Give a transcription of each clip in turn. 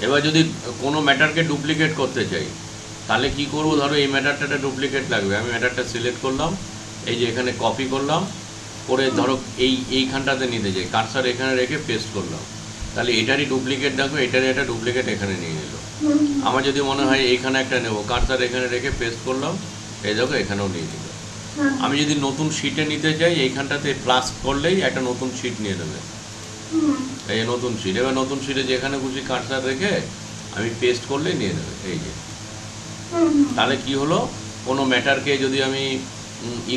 এবার যদি কোনো ম্যাটারকে ডুপ্লিকেট করতে চাই তাহলে কি করব, ধরো এই ম্যাটারটা ডুপ্লিকেট লাগবে, আমি ম্যাটারটা সিলেক্ট করলাম, এই যে এখানে কপি করলাম, করে ধরো এইখানটাতে নিতে চাই, কার্সার এখানে রেখে পেস্ট করলাম, তাহলে এটারই ডুপ্লিকেট দেখো, এটারই একটা ডুপ্লিকেট এখানে নিয়ে নিল। আমার যদি মনে হয় এইখানে একটা নেবো, কার্সার এখানে রেখে পেস্ট করলাম, এই দেখো এখানেও নিয়ে নিল। আমি যদি নতুন শিটে নিতে চাই এইখানটাতে প্লাস করলেই একটা নতুন শিট নিয়ে নেবে, এই নতুন শিট। এবার নতুন শিটে যেখানে খুশি কার্সার রেখে আমি পেস্ট করলেই নিয়ে নেবে, এই যে। তাহলে কি হলো, কোনো ম্যাটারকে যদি আমি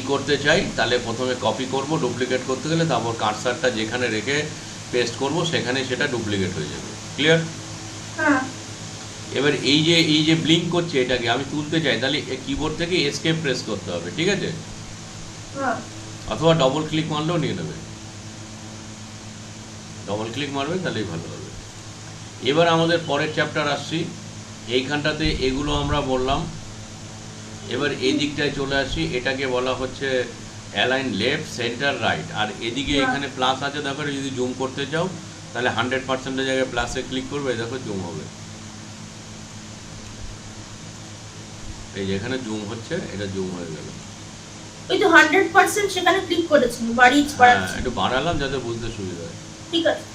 করতে চাই তাহলে প্রথমে কপি করব ডুপ্লিকেট করতে গেলে, তারপর কার্সারটা যেখানে রেখে পেস্ট করব সেখানে সেটা ডুপ্লিকেট হয়ে যাবে। ক্লিয়ার? এবার এই যে ব্লিঙ্ক করছে এটাকে আমি তুলতে চাই, তাহলে কিবোর্ড থেকে এসকেপ প্রেস করতে হবে, ঠিক আছে? অথবা ডবল ক্লিক মারলেও নিয়ে নেবে, ডবল ক্লিক মারবে তাহলেই ভালো হবে। এবার আমাদের পরের চ্যাপ্টার আসছি, এইখানটাতে এগুলো আমরা বললাম। এবার এই দিকটায় চলে আসি, এটাকে বলা হচ্ছে অ্যালাইন লেফট সেন্টার রাইট, আর এদিকে এখানে প্লাস আছে দেখো, যদি জুম করতে চাও তাহলে 100%-এর জায়গায় প্লাসে ক্লিক করবে, দেখো জুম হবে, এই যে এখানে জুম হচ্ছে, এটা জুম হয়ে গেল। ওই তো 100% সেখানে ক্লিক করেছেন, বাড়াচ্ছি, একটু বাড়ালাম যাতে বুঝতে সুবিধা হয়। ঠিক আছে,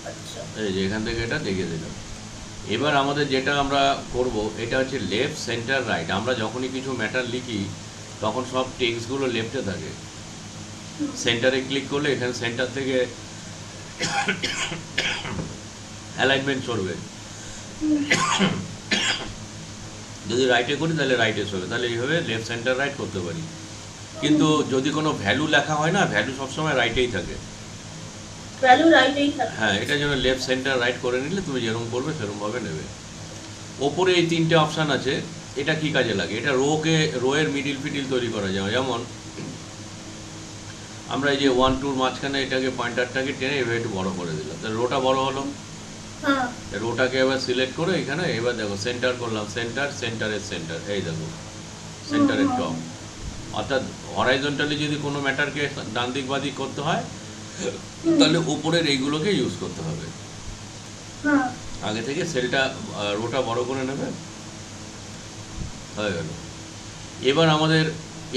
আচ্ছা এই যে এখান থেকে এটা দেখিয়ে দিলাম। এবার আমাদের যেটা আমরা করব এটা হচ্ছে লেফট সেন্টার রাইট। আমরা যখনই কিছু ম্যাটার লিখি তখন সব টেক্সটগুলো লেফটে থাকে, সেন্টারে ক্লিক করলে এখানে সেন্টার থেকে অ্যালাইনমেন্ট চলবে, যদি রাইটে করি তাহলে রাইটে চলবে, তাহলে এইভাবে লেফট সেন্টার রাইট করতে পারি। কিন্তু যদি কোনো ভ্যালু লেখা হয় না, ভ্যালু সবসময় রাইটেই থাকে, ভ্যালু রাইটেই থাকে। হ্যাঁ, এটার জন্য লেফট সেন্টার রাইট করে নিলে তুমি যেরকম করবে সেরকমভাবে নেবে। ওপরে এই তিনটে অপশান আছে, এটা কি কাজে লাগে, এটা রোয়ের মিডিল ফিডিল তৈরি করা যায়। যেমন আমরা এই যে 1-2 মাঝখানে এটাকে পয়েন্টারটাকে টেনে এভাবে একটু বড় করে দিলাম, তাহলে রোটা বড় হলো। রোটাকে এবার সিলেক্ট করে এখানে এবার দেখো সেন্টার করলাম, সেন্টারের সেন্টার, এই দেখো সেন্টারের টপ। অর্থাৎ হরাইজন্টালি যদি কোনো ম্যাটারকে ডান দিক বাঁ দিক করতে হয় তাহলে উপরের এইগুলোকে ইউজ করতে হবে। আগে থেকে সেলটা রোটা বড় করে নেবে, হয়ে গেল। এবার আমাদের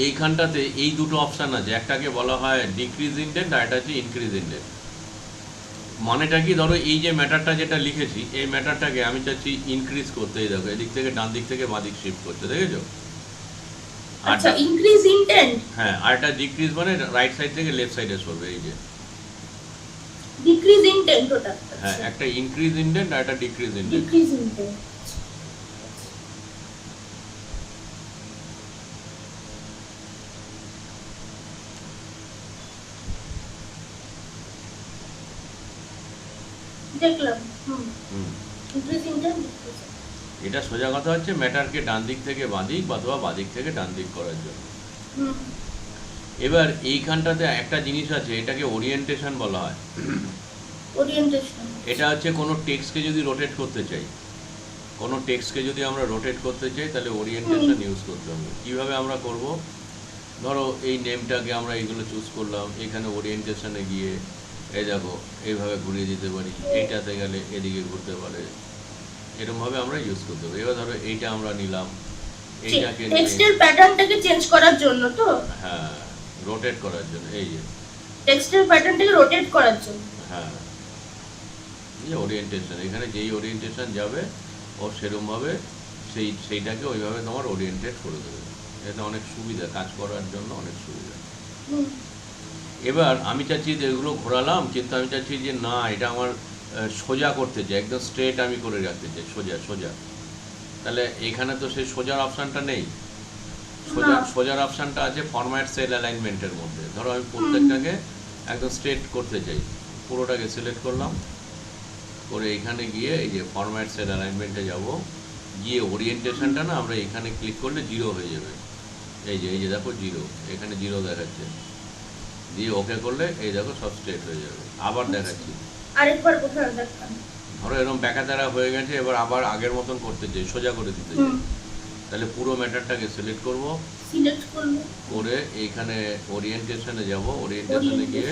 এইখানটাতে এই দুটো অপশান আছে, একটাকে বলা হয় ডিক্রিজ ইনডেন্ট আর একটা হচ্ছে ইনক্রিজ ইনডেন্ট। মানেটা কি, ধরো এই যে ম্যাটারটা যেটা লিখেছি এই ম্যাটারটাকে আমি চাচ্ছি ইনক্রিজ করতে, এই দেখো এদিক থেকে ডান দিক থেকে বাঁ দিক শিফট করতে, দেখেছো? আচ্ছা, ইনক্রিজ ইনডেন্ট। হ্যাঁ, আর একটা ডিক্রিজ মানে রাইট সাইড থেকে লেফট সাইডে সরবে, এই যে ডিক্রিজ ইনডেন্ট ওটা। হ্যাঁ, একটা ইনক্রিজ ইনডেন্ট আর একটা ডিক্রিজ ইনডেন্ট। ডিক্রিজ ইনডেন্ট, দেখলাম। ইনক্রিজ ইনডেন্ট, এটা সোজা কথা হচ্ছে ম্যাটারকে ডান দিক থেকে বাঁ দিক অথবা বাঁ দিক থেকে ডান দিক করার জন্য। এবার এইখানটাতে একটা জিনিস আছে, এটাকে ওরিয়েন্টেশন বলা হয়। ওরিয়েন্টেশন, এটা হচ্ছে কোনো টেক্সটকে যদি রোটেট করতে চাই, কোনো টেক্সটকে যদি আমরা রোটেট করতে চাই তাহলে ওরিয়েন্টেশন ইউজ করতে হবে। কীভাবে আমরা করব, ধরো এই নেমটাকে আমরা এইগুলো চুজ করলাম, এখানে ওরিয়েন্টেশনে গিয়ে এই দেখো এইভাবে ঘুরিয়ে দিতে পারি, এইটাতে গেলে এদিকে ঘুরতে পারে, এরকমভাবে আমরা ইউজ করতে পারি। এবার ধরো এইটা আমরা নিলাম, এইটাকে টেক্সটের প্যাটার্নটাকে চেঞ্জ করার জন্য তো, হ্যাঁ, রোটেট করার জন্য, এই যে টেক্সটের প্যাটার্নটাকে রোটেট করার জন্য, হ্যাঁ, এই ওরিয়েন্টেশন, এখানে যেই ওরিয়েন্টেশন যাবে ও সেরকমভাবে সেইটাকে ওইভাবে তোমার ওরিয়েন্টেড করে দেবে। এটা অনেক সুবিধা, কাজ করার জন্য অনেক সুবিধা। এবার আমি চাচ্ছি যে এগুলো ঘোরালাম, কিন্তু আমি চাচ্ছি যে না, এটা আমার সোজা করতে চাই, একদম স্ট্রেট আমি করে রাখতে চাই, সোজা সোজা। তাহলে এখানে তো সেই সোজার অপশানটা নেই, সোজার অপশানটা আছে ফরম্যাট সেল অ্যালাইনমেন্টের মধ্যে। ধরো আমি প্রত্যেকটাকে একদম স্ট্রেট করতে চাই, পুরোটাকে সিলেক্ট করলাম, করে এখানে গিয়ে এই যে ফরম্যাট সেল অ্যালাইনমেন্টে যাব, গিয়ে ওরিয়েন্টেশনটা না আমরা এখানে ক্লিক করলে 0 হয়ে যাবে, এই যে দেখো 0, এখানে 0 দেখাচ্ছে, দিয়ে ওকে করলে এই দেখো সব স্ট্রেট হয়ে যাবে। আবার দেখাচ্ছি, আরেকবার কোথায় দেখান, ধরো এরকম ব্যাকাতারা হয়ে গেছে, এবার আবার আগের মতন করতে চাই, সোজা করে দিতে চাই, তাহলে পুরো ম্যাটারটাকে সিলেক্ট করব, করে এইখানে ওরিয়েন্টেশনে যাব, ওরিয়েন্টেশনে গিয়ে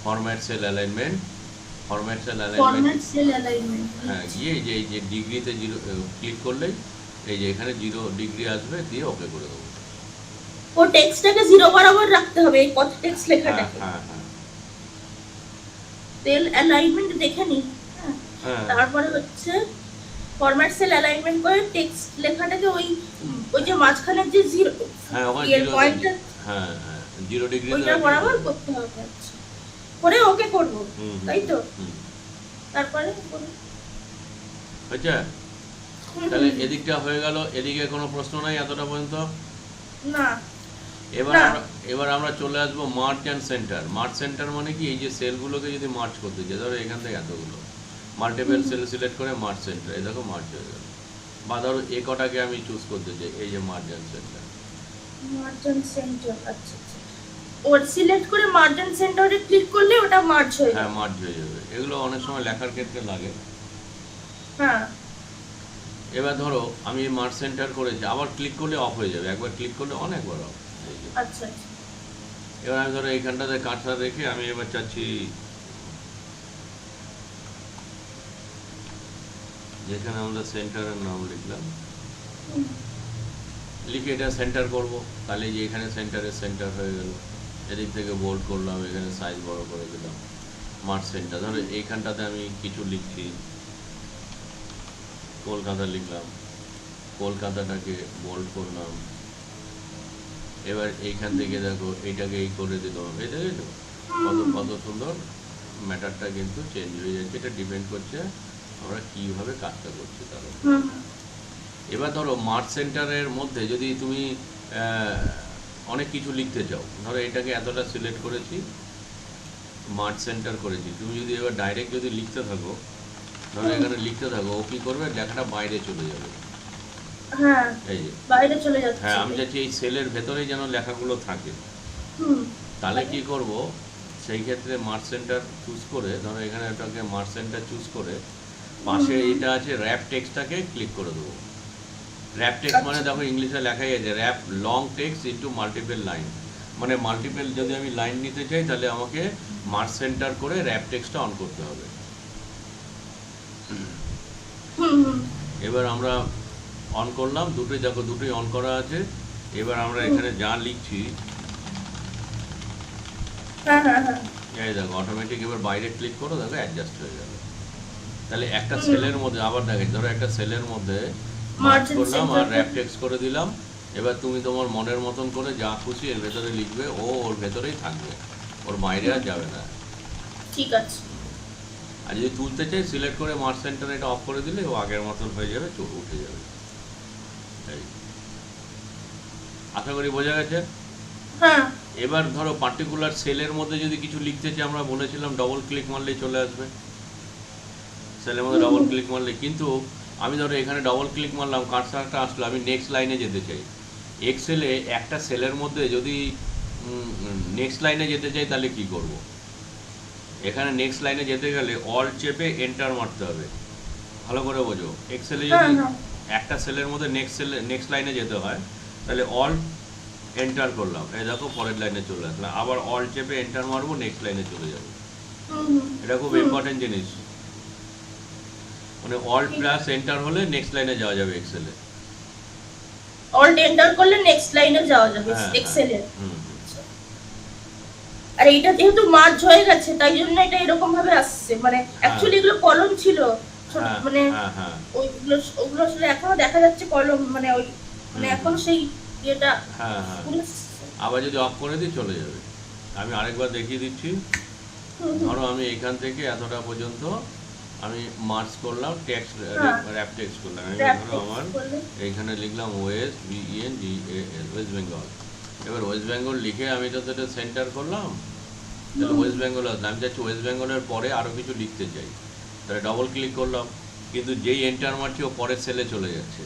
format cell alignment, format cell format alignment, cell alignment. হ্যাঁ গিয়ে এই যে ডিগ্রিতে জিরো ক্লিক করলেই এই যে এখানে 0 ডিগ্রি আসবে, দিয়ে ওকে করে দেবো। ও টেক্সটটাকে 0 বরাবর রাখতে হবে, এই পথ টেক্সট হ্যাঁ লেখাটাকে। হ্যাঁ হ্যাঁ সেল অ্যালাইনমেন্ট দেখে নিই। হ্যাঁ। হ্যাঁ তারপরে হচ্ছে ফরম্যাট সেল অ্যালাইনমেন্ট করে টেক্সট লেখাটাকে ওই যে মাঝখানের যে জিরো হ্যাঁ ওখানে এর 0, পয়েন্টটা হ্যাঁ হ্যাঁ 0 ডিগ্রি ওইটা বরাবর করতে হবে। আচ্ছা, করে ওকে করব, তাই তো? তারপরে হয়েছে? তাহলে এদিকটা হয়ে গেল। এদিকে কোনো প্রশ্ন নাই এতটা পর্যন্ত? না। এবার আমরা চলে আসবো merge and centre. Merge centre মানে কি, এই যে সেলগুলোকে যদি মার্জ করতে চাই, ধরো এখান থেকে এতগুলো মাল্টিপল সেল সিলেক্ট করে মার্জ সেন্টার, এই দেখো মার্জ হয়ে গেল। বা ধরো এ কটাকে আমি চুজ করতে চাই, এই যে merge and centre. Margin centre, আচ্ছা আচ্ছা। ওর সিলেক্ট করে মার্জিন সেন্টারে ক্লিক করলে ওটা মার্জ হয়ে যাবে। হ্যাঁ মার্জ হয়ে যাবে। এগুলো অনেক সময় লেখার ক্ষেত্রে লাগে। হ্যাঁ। এবার ধরো আমি মার্জ সেন্টার করেছি, আবার ক্লিক করলে অফ হয়ে যাবে, একবার ক্লিক করলে অনেকবার অফ। আচ্ছা আচ্ছা। এবার আমি ধরো এইখানটাতে কার্সার রেখে আমি এবার চাচ্ছি যেখানে আমরা সেন্টারের নাম লিখলাম, লিখে এটা সেন্টার করব, তাহলে যে এখানে সেন্টারের সেন্টার হয়ে গেল। এদিক থেকে বোল্ড করলাম, এখানে সাইজ বড় করে দিলাম, মার্জ সেন্টার। ধরো এইখানটাতে আমি কিছু লিখছি, কলকাতা লিখলাম, কলকাতাটাকে বোল্ড করলাম। এবার এইখান থেকে দেখো এইটাকে এই করে দিলাম, এই দেখো কত কত সুন্দর ম্যাটারটা কিন্তু চেঞ্জ হয়ে যাচ্ছে। এটা ডিপেন্ড করছে আমরা কীভাবে কাজটা করছি তার উপর। এবার ধরো মার্জ সেন্টারের মধ্যে যদি তুমি অনেক কিছু লিখতে চাও, ধরো এটাকে এতটা সিলেক্ট করেছি, মার্জ সেন্টার করেছি, তুমি যদি এবার ডাইরেক্ট যদি লিখতে থাকো, ধরো এখানে লিখতে থাকো, ও কী করবে, লেখাটা বাইরে চলে যাবে। হ্যাঁ, এই যে বাইরে চলে যাচ্ছে। হ্যাঁ, আমি চাচ্ছি এই সেলের ভেতরেই যেন লেখাগুলো থাকে। তাহলে কি করব, সেই ক্ষেত্রে মার্জ সেন্টার চুজ করে, ধরো এখানে এটাকে মার্জ সেন্টার চুজ করে পাশে এটা আছে র্যাপ টেক্সটটাকে ক্লিক করে দেবো। র্যাপ টেক্সট মানে দেখো ইংলিশে লেখাই আছে wrap long text into multiple line, মানে মাল্টিপল যদি আমি লাইন নিতে চাই তাহলে আমাকে মার্জ সেন্টার করে র্যাপ টেক্সটটা অন করতে হবে। এবার আমরা অন করলাম, দুটোই দেখো দুটোই অন করা আছে। এবার আমরা এখানে যা লিখছি এই দেখো অটোমেটিক, এবার বাইরে ক্লিক করো, দেখো অ্যাডজাস্ট হয়ে যাবে। তাহলে একটা সেলের মধ্যে আবার দেখে, ধরো একটা সেলের মধ্যে মার্জ করলাম আর র্যাপ টেক্সট করে দিলাম। এবার তুমি তোমার মনের মতন করে যা খুশি এর ভেতরে লিখবে, ও ওর ভেতরেই থাকবে, ওর বাইরে আর যাবে না। ঠিক আছে। আর যদি তুলতে চাই সিলেক্ট করে মার্জ সেন্টার এটা অফ করে দিলে ও আগের মতন হয়ে যাবে, চোখ উঠে যাবে। আশা করি বোঝা গেছে। হ্যাঁ। এবার ধরো পার্টিকুলার সেলের মধ্যে যদি কিছু লিখতে চাই, আমরা বলেছিলাম ডবল ক্লিক মারলেই চলে আসবে, সেলের মধ্যে ডবল ক্লিক মারলে। কিন্তু আমি ধরো এখানে ডবল ক্লিক মারলাম, কার্সারটা আসলো, আমি নেক্সট লাইনে যেতে চাই। এক্সেলে একটা সেলের মধ্যে যদি নেক্সট লাইনে যেতে চাই তাহলে কি করব, এখানে নেক্সট লাইনে যেতে গেলে অল্ট চেপে এন্টার মারতে হবে। ভালো করে বোঝো, এক্সেলে যদি একটা সেলের মধ্যে নেক্সট লাইনে যেতে হয় তাহলে অল্ট এন্টার করলাম, এই দেখো পরের লাইনে চলে আসলাম, আবার অল্ট চেপে এন্টার মারবো, নেক্সট লাইনে চলে যাবো। এটা খুব ইম্পর্টেন্ট জিনিস, মানে অল্ট প্লাস এন্টার হলে নেক্সট লাইনে যাওয়া যাবে এক্সেলে। অল্ট এন্টার করলে নেক্সট লাইনে যাওয়া যাবে এক্সেলে। আর এইটা যেহেতু মার্জ হয়ে গেছে তাই জন্য এটা এরকম ভাবে আসছে, মানে অ্যাকচুয়ালি এগুলো কলম ছিল, মানে ওগুলো আসলে এখনো দেখা যাচ্ছে কলম, মানে ওই মানে এখন সেই এটা। আবার যদি অফ করে দিই চলে যাবে। আমি আরেকবার দেখিয়ে দিচ্ছি। ধরো আমি এখান থেকে এতটা পর্যন্ত আমি মার্জ করলাম, টেক্সট র্যাপ টেক্সট করলাম। আমি ধরো আমার এইখানে লিখলাম ওয়েস্ট BENGAL, ওয়েস্ট বেঙ্গল। এবার ওয়েস্ট বেঙ্গল লিখে আমি তো এটা সেন্টার করলাম, তাহলে ওয়েস্ট বেঙ্গল আসলাম। আমি চাচ্ছি ওয়েস্ট বেঙ্গলের পরে আরও কিছু লিখতে চাই, তাহলে ডবল ক্লিক করলাম, কিন্তু যেই এন্টার মারছি ও পরের সেলে চলে যাচ্ছে।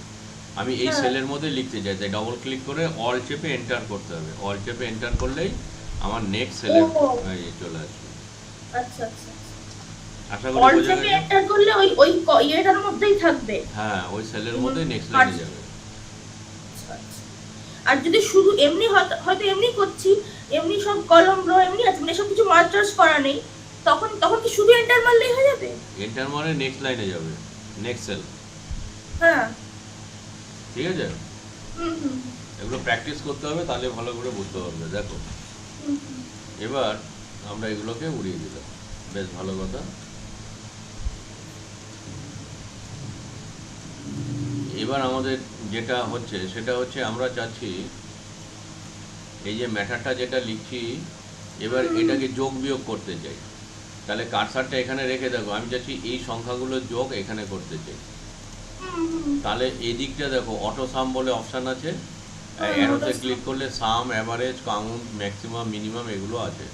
আমি এই সেলের মধ্যে লিখতে চাই, তাই ডবল ক্লিক করে অল চেপে এন্টার করতে হবে। অল চেপে এন্টার করলেই আমার নেক্সট সেলের চলে আসবে। আচ্ছা আচ্ছা, আশা করি বোঝা গেছে। এন্টার করলে ওই ইয়েটার মধ্যেই থাকবে। হ্যাঁ, ওই সেলের মধ্যেই নেক্সট লাইনে যাবে। আর যদি শুধু এমনি হয়তো এমনি করছি, এমনি সব কলম রো এমনি আছে, মানে সব কিছু মার্জ করা নেই, তখন তখন কি শুধু এন্টার মারলেই হয়ে যাবে? এন্টার মানে নেক্সট লাইনে যাবে, নেক্সট সেল। হ্যাঁ। ঠিক আছে, হুম হুম এগুলো প্র্যাকটিস করতে হবে, তাহলে ভালো করে বুঝতে পারবে। দেখো হুম হুম। এবার আমরা এগুলোকে উড়িয়ে দিলাম, বেশ ভালো কথা। এবার আমাদের যেটা হচ্ছে সেটা হচ্ছে আমরা চাচ্ছি এই যে ম্যাটারটা যেটা লিখছি, এবার এটাকে যোগ বিয়োগ করতে চাই। তাহলে কারসারটা এখানে রেখে দেখো, আমি চাচ্ছি এই সংখ্যাগুলোর যোগ এখানে করতে চাই। তাহলে এই দিকটা দেখো, অটো সাম বলে অপশান আছে, অ্যারোতে ক্লিক করলে সাম, অ্যাভারেজ, কাউন্ট, ম্যাক্সিমাম, মিনিমাম এগুলো আছে।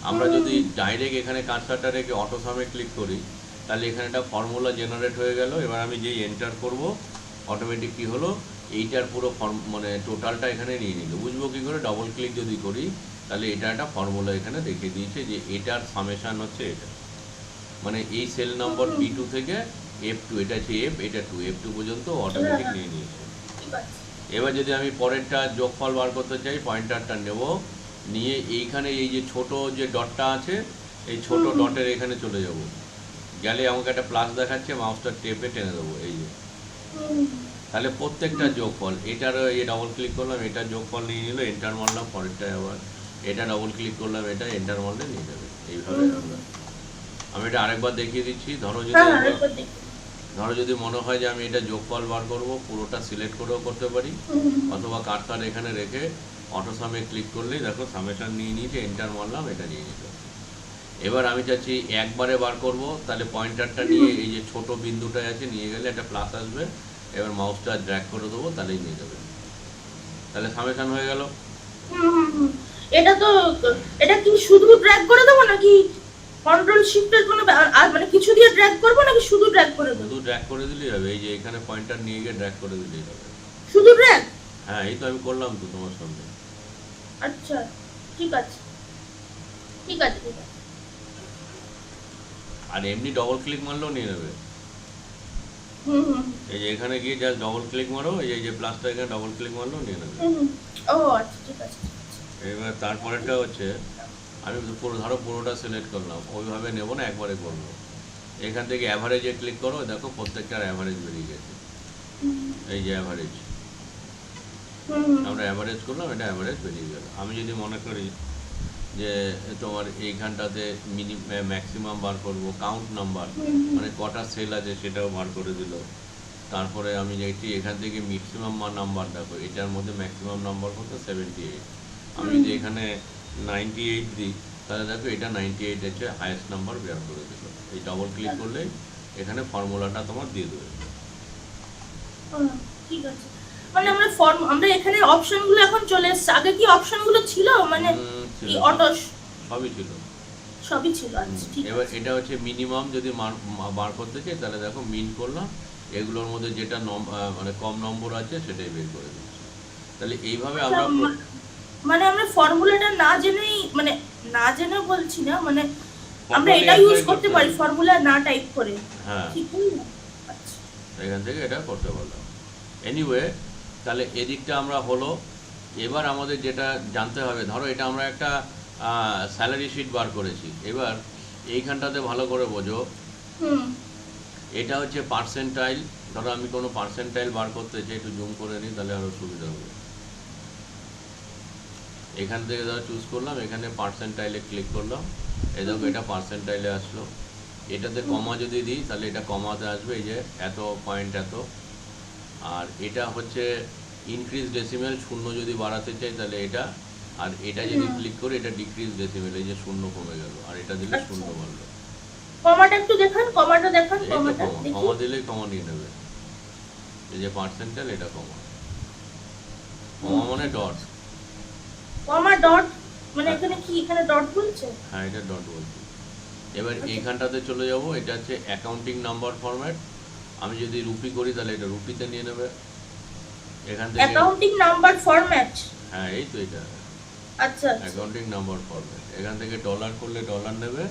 আমরা যদি ডাইরেক্ট এখানে কারসারটা রেখে অটো সামে ক্লিক করি, তাহলে এখানে একটা ফর্মুলা জেনারেট হয়ে গেল। এবার আমি যেই এন্টার করব, অটোমেটিক কী হলো, এইটার পুরো মানে টোটালটা এখানে নিয়ে নিল। বুঝবো কী করে, ডবল ক্লিক যদি করি তাহলে এটা একটা ফর্মুলা এখানে দেখিয়ে দিয়েছে যে এটার সামেশান হচ্ছে এটা, মানে এই সেল নম্বর P2 থেকে F2, এটা হচ্ছে F, এটা 2, F2 পর্যন্ত অটোমেটিক নিয়ে নিয়েছে। এবার যদি আমি পরেরটা যোগফল বার করতে চাই, পয়েন্টারটা নেব, নিয়ে এইখানে এই যে ছোট যে ডটটা আছে, এই ছোট ডটের এখানে চলে যাব, গেলে আমাকে একটা প্লাস দেখাচ্ছে, মাউসটা টেপে টেনে দেবো, এই যে। তাহলে প্রত্যেকটা যোগফল, এটারও এই ডবল ক্লিক করলাম, এটা যোগফল নিয়ে নিল, এন্টার মারলাম, পরেরটায় আবার এটা ডবল ক্লিক করলাম, এটা এন্টার মারলে নিয়ে যাবে। এইভাবে আমি এটা আরেকবার দেখিয়ে দিচ্ছি। ধরো যদি মনে হয় যে আমি এটা যোগফল বার করব, পুরোটা সিলেক্ট করেও করতে পারি, অথবা কার্সার এখানে রেখে অটো সামে ক্লিক করলেই দেখো সামেশন নিয়ে নিয়েছে, এন্টার মারলাম, এটা নিয়ে নিতে। এবার আমি চাচ্ছি একবারে বার করব, তাহলে পয়েন্টারটা নিয়ে এই যে ছোট বিন্দুটা আছে নিয়ে গেলে একটা প্লাস আসবে, এবার মাউসটা ড্র্যাগ করে দেবো, তাহলেই নিয়ে যাবে, তাহলে সামেশন হয়ে গেল। এটা তো, এটা কি শুধু ড্র্যাগ করে দেবো নাকি কন্ট্রোল শিফটের কোনো আর মানে কিছু দিয়ে ড্র্যাগ করব নাকি শুধু ড্র্যাগ করে দেবো? শুধু ড্র্যাগ করে দিলেই হবে, এই যে এখানে পয়েন্টার নিয়ে গিয়ে ড্র্যাগ করে দিলেই হবে। শুধু ড্র্যাগ? হ্যাঁ, এই তো আমি করলাম তো তোমার সামনে। আচ্ছা, ঠিক আছে ঠিক আছে ঠিক আছে। আর এমনি ডবল ক্লিক মারলেও নিয়ে নেবে। এই যে এখানে গিয়ে জাস্ট ডবল ক্লিক মারো, এই যে প্লাসটা এখানে ডবল ক্লিক মারলেও নিয়ে নেবে। ও আচ্ছা, ঠিক আছে। এবার তারপরেরটা হচ্ছে, আমি পুরো ধরো পুরোটা সিলেক্ট করলাম, ওইভাবে নেব না, একবারে করবো। এখান থেকে অ্যাভারেজে ক্লিক করো, দেখো প্রত্যেকটার অ্যাভারেজ বেরিয়ে গেছে, এই যে অ্যাভারেজ, আমরা অ্যাভারেজ করলাম, এটা অ্যাভারেজ বেরিয়ে গেল। আমি যদি মনে করি যে তোমার এইখানটাতে ম্যাক্সিমাম বার করব, কাউন্ট নাম্বার মানে কটা সেল আছে সেটাও বার করে দিল। তারপরে আমি যেটি এখান থেকে ম্যাক্সিমাম নাম্বার, দেখো এটার মধ্যে ম্যাক্সিমাম নাম্বার কত, 78। আমি যদি এখানে 98 দিই, তাহলে দেখো এটা 98 হচ্ছে হায়েস্ট নাম্বার বের করে দিল। এই ডবল ক্লিক করলে এখানে ফর্মুলাটা তোমার দিয়ে দেবে। ঠিক আছে, মানে আমরা এখানে অপশনগুলো এখন চলে এসেছে, আগে কি অপশনগুলো ছিল? মানে এই অটো সবই ছিল। আচ্ছা, ঠিক আছে। এবার এটা হচ্ছে মিনিমাম, যদি বার করতে চাই তাহলে দেখো মিন করলাম, এগুলোর মধ্যে যেটা মানে কম নম্বর আছে সেটাই বের করে দিচ্ছি। তাহলে এইভাবে আমরা মানে আমরা ফর্মুলাটা না জেনেই, মানে না জেনে বলছি না, মানে আমরা এটা ইউজ করতে পারি ফর্মুলা না টাইপ করে। হ্যাঁ, ঠিক আছে, আচ্ছা, এখান থেকে এটা করতে পারলাম। এনিওয়ে, তাহলে এদিকটা আমরা হলো। এবার আমাদের যেটা জানতে হবে, ধরো এটা আমরা একটা স্যালারি শিট বার করেছি। এবার এইখানটাতে ভালো করে বোঝো, এটা হচ্ছে পার্সেন্টাইল। ধরো আমি কোনো পার্সেন্টাইল বার করতে চাই, একটু জুম করে নিই তাহলে আরও সুবিধা হবে। এখান থেকে ধরো চুজ করলাম, এখানে পার্সেন্টাইলে ক্লিক করলাম, এই দেখো এটা পার্সেন্টাইলে আসলো। এটাতে কমা যদি দিই তাহলে এটা কমাতে আসবে, এই যে এত পয়েন্ট এত। আর এটা হচ্ছে ইনক্রিজ ডেসিমেল, শূন্য যদি বাড়াতে চাই তাহলে এটা। আর এটা যদি ক্লিক করি এটা ডিক্রিজ ডেসিমেল, এই যে শূন্য কমে গেল, আর এটা দিলে শূন্য বাড়লো। কমাটা একটু দেখান, কমাটা দেখান, কমাটা কমা দিলেই কমা নিয়ে নেবে। এই যে পার্সেন্টাইল, এটা কমা, কমা মানে ডট, কমা ডট মানে এখানে কি, এখানে ডট বলছে? হ্যাঁ, এটা ডট বলছে। এবার এইখানটাতে চলে যাব, এটা হচ্ছে অ্যাকাউন্টিং নাম্বার ফরম্যাট। আমি যদি রুপি করি তাহলে এটা রুপিতে নিয়ে নেবে। এখান থেকে অ্যাকাউন্টিং নাম্বার ফরম্যাট, হ্যাঁ এই তো এটা, আচ্ছা অ্যাকাউন্টিং নাম্বার ফরম্যাট। এখান থেকে ডলার করলে ডলার নেবে।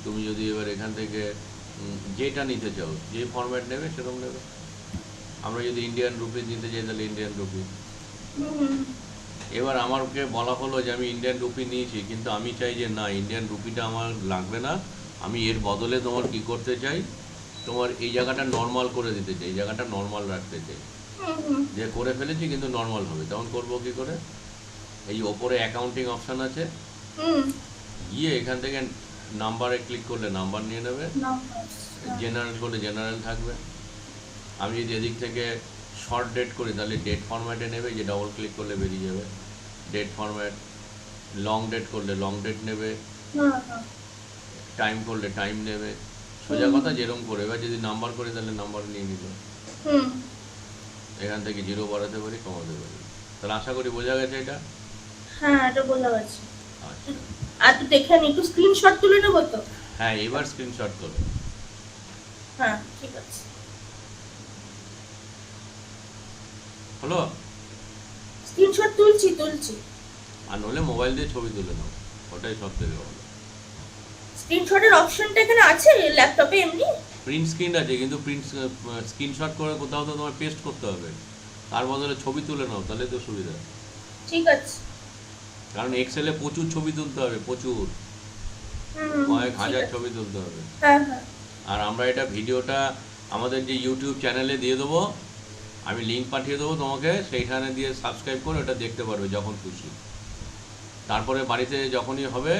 তুমি যদি এবার এখান থেকে যেটা নিতে চাও, যে ফরম্যাট নেবে সেরকম নেবে। আমরা যদি ইন্ডিয়ান রুপি নিতে চাই তাহলে ইন্ডিয়ান রুপি। এবার আমাকে বলা হলো যে আমি ইন্ডিয়ান রুপি নিয়েছি, কিন্তু আমি চাই যে না, ইন্ডিয়ান রুপিটা আমার লাগবে না, আমি এর বদলে তোমার কি করতে চাই, তোমার এই জায়গাটা নর্মাল করে দিতে চাই, এই জায়গাটা নর্মাল রাখতে চাই। যে করে ফেলেছি কিন্তু নর্মাল হবে, তখন করবো কি করে? এই ওপরে অ্যাকাউন্টিং অপশান আছে, গিয়ে এখান থেকে নাম্বারে ক্লিক করলে নাম্বার নিয়ে নেবে, জেনারেল করলে জেনারেল থাকবে। আমি যদি এদিক থেকে শর্ট ডেট করি তাহলে ডেট ফরম্যাটে নেবে, যে ডবল ক্লিক করলে বেরিয়ে যাবে ডেট ফরম্যাট। লং ডেট করলে লং ডেট নেবে, টাইম করলে টাইম নেবে, সোজা কথা যেরকম করে। এবার যদি নাম্বার করি তাহলে নাম্বার নিয়ে নিল, এখান থেকে জিরো বাড়াতে পারি, কমাতে পারি। তাহলে আশা করি বোঝা গেছে এটা? হ্যাঁ, এটা বোঝা গেছে। আচ্ছা, আর তো দেখে নি, একটু স্ক্রিনশট তুলে নেব তো? হ্যাঁ, এবার স্ক্রিনশট তোলো। হ্যাঁ, ঠিক আছে। হলো? স্ক্রিনশট তুলছি। আর নইলে মোবাইল দিয়ে ছবি তুলে নাও, ওটাই সব থেকে ভালো। স্ক্রিনশটের অপশনটা এখানে আছে ল্যাপটপে এমনি? প্রিন্ট স্ক্রিন আছে, কিন্তু প্রিন্ট স্ক্রিনশট করে কোথাও তো তোমার পেস্ট করতে হবে, তার বদলে ছবি তুলে নাও, তাহলে তো সুবিধা। ঠিক আছে। কারণ এক্সেলে প্রচুর ছবি তুলতে হবে, প্রচুর, কয়েক হাজার ছবি তুলতে হবে। হ্যাঁ। আর আমরা এটা ভিডিওটা আমাদের যে ইউটিউব চ্যানেলে দিয়ে দেবো, আমি লিঙ্ক পাঠিয়ে দেবো তোমাকে, সেইখানে দিয়ে সাবস্ক্রাইব করে ওটা দেখতে পারবে যখন খুশি। তারপরে বাড়িতে যখনই হবে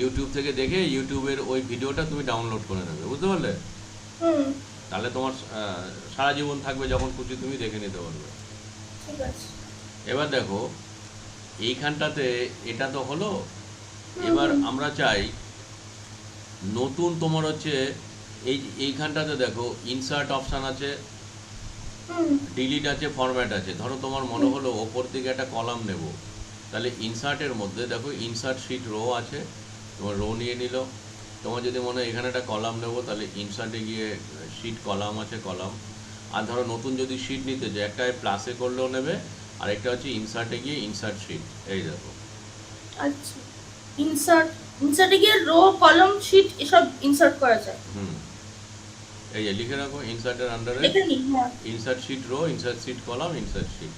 ইউটিউব থেকে দেখে ইউটিউবের ওই ভিডিওটা তুমি ডাউনলোড করে নেবে, বুঝতে পারলে? তাহলে তোমার সারা জীবন থাকবে, যখন খুশি তুমি দেখে নিতে পারবে। ঠিক আছে। এবার দেখো এইখানটাতে এটা তো হলো। এবার আমরা চাই নতুন তোমার হচ্ছে এইখানটাতে দেখো ইনসার্ট অপশান আছে, ডিলিট আছে, ফরম্যাট আছে। ধরো তোমার মনে হলো ওপর দিকে একটা কলাম নেব, তাহলে ইনসার্টের মধ্যে দেখো ইনসার্ট শিট রো আছে, তোমার রো নিয়ে নিল। তোমার যদি মনে হয় এখানে একটা কলাম নেব, তাহলে ইনসার্টে গিয়ে শিট কলাম আছে, কলাম। আর ধরো নতুন যদি শিট নিতে চাই, একটা প্লাসে করলেও নেবে, আর একটা হচ্ছে ইনসার্টে গিয়ে ইনসার্ট শিট, এই দেখো। আচ্ছা, ইনসার্টে গিয়ে রো, কলাম, শিট এসব ইনসার্ট করা যায়। এই যে লিখে রাখো ইনসার্টের আন্ডারে insert sheet row, insert sheet column, insert sheet.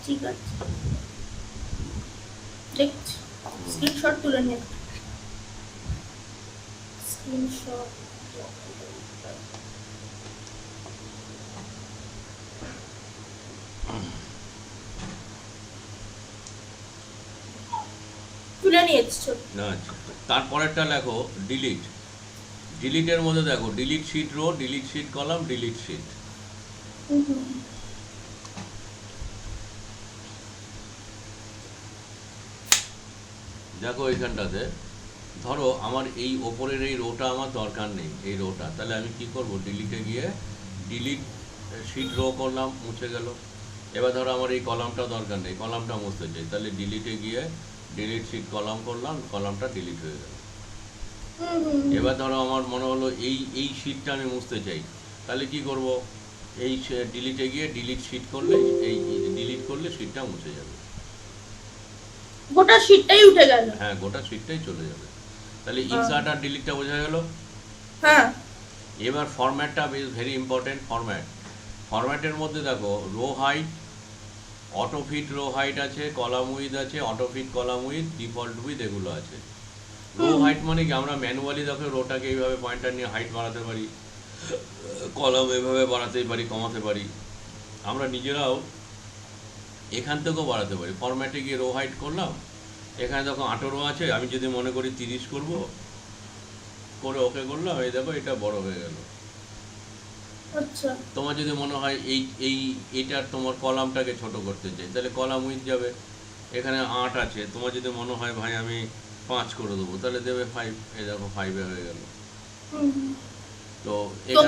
ঠিক আছে, দেখছি। স্ক্রিনশট তুলে নিন। স্ক্রিনশট তুলে নিয়েছি। আচ্ছা, তারপরেরটা লেখো ডিলিট। ডিলিটের মধ্যে দেখো delete sheet row, delete sheet column, delete sheet. দেখো এইখানটাতে ধরো আমার এই ওপরের এই রোটা আমার দরকার নেই, এই রোটা, তাহলে আমি কি করব, ডিলিটে গিয়ে ডিলিট শিট রো করলাম, মুছে গেল। এবার ধরো আমার এই কলামটা দরকার নেই, কলামটা মুছতে চাই, তাহলে ডিলিটে গিয়ে ডিলিট শিট কলাম করলাম, কলামটা ডিলিট হয়ে গেল। এবার ধরো আমার মনে হলো এই শিটটা আমি মুছতে চাই, তাহলে কি করব, এই ডিলিটে গিয়ে ডিলিট শিট করলে, এই ডিলিট করলে শিটটা মুছে যাবে, গোটা শিটটাই উঠে গেল। হ্যাঁ, গোটা শিটটাই চলে যাবে। তাহলে ইনসার্ট আর ডিলিটটা বোঝা গেল। হ্যাঁ। এবার ফরম্যাটটা বেশ ভেরি ইম্পর্টেন্ট। ফরম্যাটের মধ্যে দেখো row height, auto fit row height আছে, কলাম উইথ আছে, auto fit column width, default width, এগুলো আছে। রো হাইট মানে কি, আমরা ম্যানুয়ালি দেখো রোটাকে এইভাবে পয়েন্টার নিয়ে হাইট বাড়াতে পারি, কলাম এভাবে বাড়াতে পারি, কমাতে পারি, আমরা নিজেরাও এখান থেকেও বাড়াতে পারি। ফরম্যাটে গিয়ে রো হাইট করলাম, এখানে দেখো 18 আছে, আমি যদি মনে করি 30 করব, করে ওকে করলাম, এই দেখো এটা বড় হয়ে গেল। আচ্ছা, তোমার যদি মনে হয় এইটার তোমার কলামটাকে ছোট করতে চাই, তাহলে কলাম উইথ যাবে, এখানে 8 আছে, তোমার যদি মনে হয় ভাই আমি 5 করে দেবো, তাহলে দেবে 5, এই দেখো 5 হয়ে গেল। তো